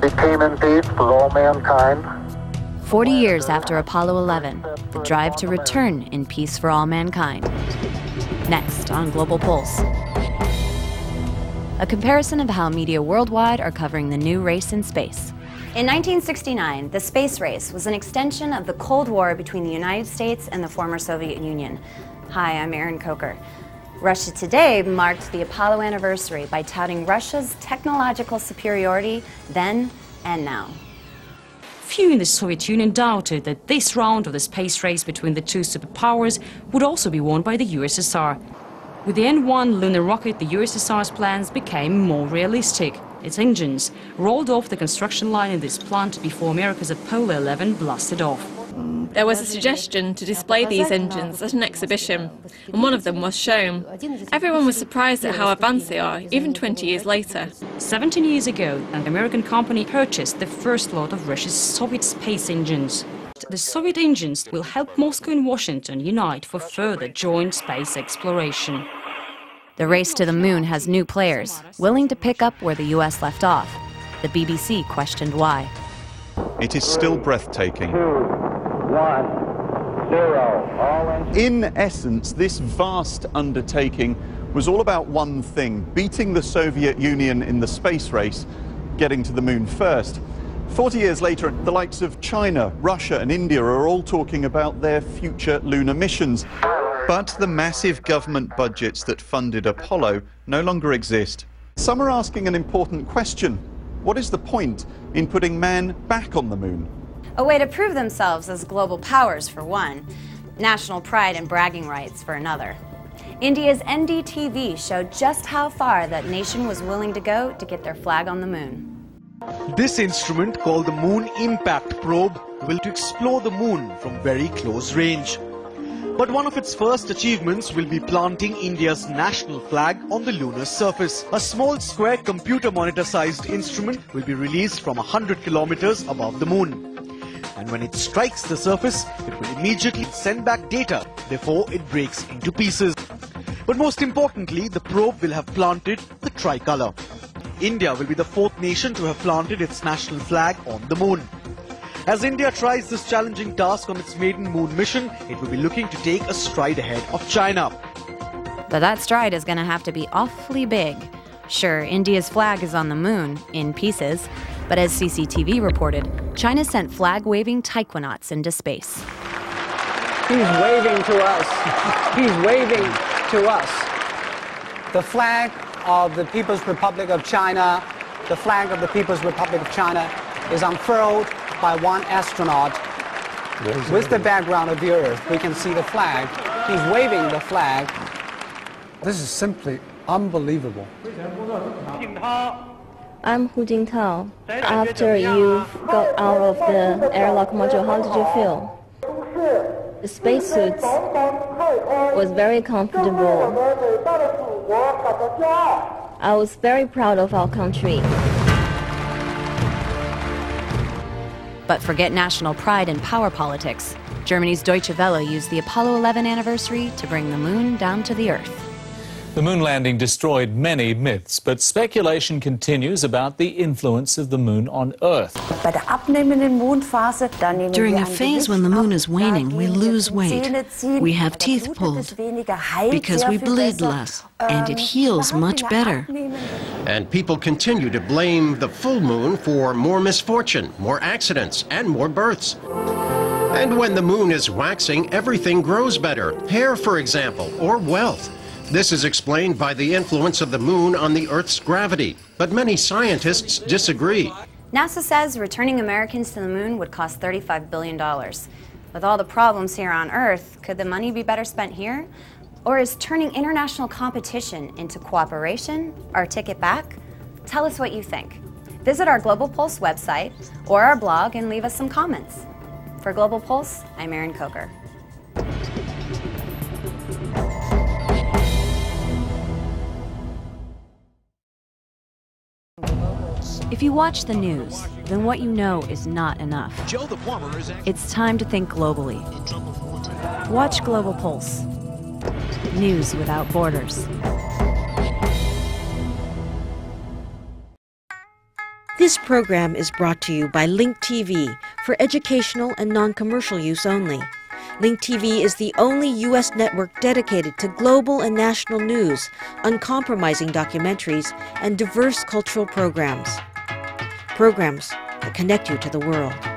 became in peace with all mankind. 40 years after Apollo 11, the drive to return in peace for all mankind. Next on Global Pulse, a comparison of how media worldwide are covering the new race in space. In 1969, the space race was an extension of the Cold War between the United States and the former Soviet Union. Hi, I'm Erin Coker. Russia Today marked the Apollo anniversary by touting Russia's technological superiority then and now. Few in the Soviet Union doubted that this round of the space race between the two superpowers would also be won by the USSR. With the N-1 lunar rocket, the USSR's plans became more realistic. Its engines rolled off the construction line in this plant before America's Apollo 11 blasted off. There was a suggestion to display these engines at an exhibition, and one of them was shown. Everyone was surprised at how advanced they are, even 20 years later. 17 years ago, an American company purchased the first lot of Russia's Soviet space engines. The Soviet engines will help Moscow and Washington unite for further joint space exploration. The race to the moon has new players, willing to pick up where the U.S. left off. The BBC questioned why. It is still breathtaking. 1, 0. In essence, this vast undertaking was all about one thing: beating the Soviet Union in the space race, getting to the moon first. 40 years later, the likes of China, Russia and India are all talking about their future lunar missions. But the massive government budgets that funded Apollo no longer exist. Some are asking an important question. What is the point in putting man back on the moon? A way to prove themselves as global powers for one, national pride and bragging rights for another. India's NDTV showed just how far that nation was willing to go to get their flag on the moon. This instrument, called the Moon Impact Probe, will explore the moon from very close range. But one of its first achievements will be planting India's national flag on the lunar surface. A small square computer monitor-sized instrument will be released from 100 kilometers above the moon. And when it strikes the surface, it will immediately send back data before it breaks into pieces. But most importantly, the probe will have planted the tricolor. India will be the fourth nation to have planted its national flag on the moon. As India tries this challenging task on its maiden moon mission, it will be looking to take a stride ahead of China. But that stride is going to have to be awfully big. Sure, India's flag is on the moon, in pieces, but as CCTV reported, China sent flag-waving taekwonauts into space. He's waving to us. He's waving to us. The flag of the People's Republic of China, the flag of the People's Republic of China is unfurled by one astronaut. With the background of the Earth, we can see the flag. He's waving the flag. This is simply unbelievable. I'm Hu Jingtao. After you got out of the airlock module, how did you feel? The spacesuits was very comfortable. I was very proud of our country. But forget national pride and power politics. Germany's Deutsche Welle used the Apollo 11 anniversary to bring the moon down to the Earth. The moon landing destroyed many myths, but speculation continues about the influence of the moon on Earth. During a phase when the moon is waning, we lose weight. We have teeth pulled because we bleed less, and it heals much better. And people continue to blame the full moon for more misfortune, more accidents, and more births. And when the moon is waxing, everything grows better. Hair, for example, or wealth. This is explained by the influence of the moon on the Earth's gravity, but many scientists disagree. NASA says returning Americans to the moon would cost $35 billion. With all the problems here on Earth, could the money be better spent here? Or is turning international competition into cooperation our ticket back? Tell us what you think. Visit our Global Pulse website or our blog and leave us some comments. For Global Pulse, I'm Erin Coker. If you watch the news, then what you know is not enough. It's time to think globally. Watch Global Pulse. News without borders. This program is brought to you by Link TV for educational and non-commercial use only. Link TV is the only U.S. network dedicated to global and national news, uncompromising documentaries, and diverse cultural programs. Programs that connect you to the world.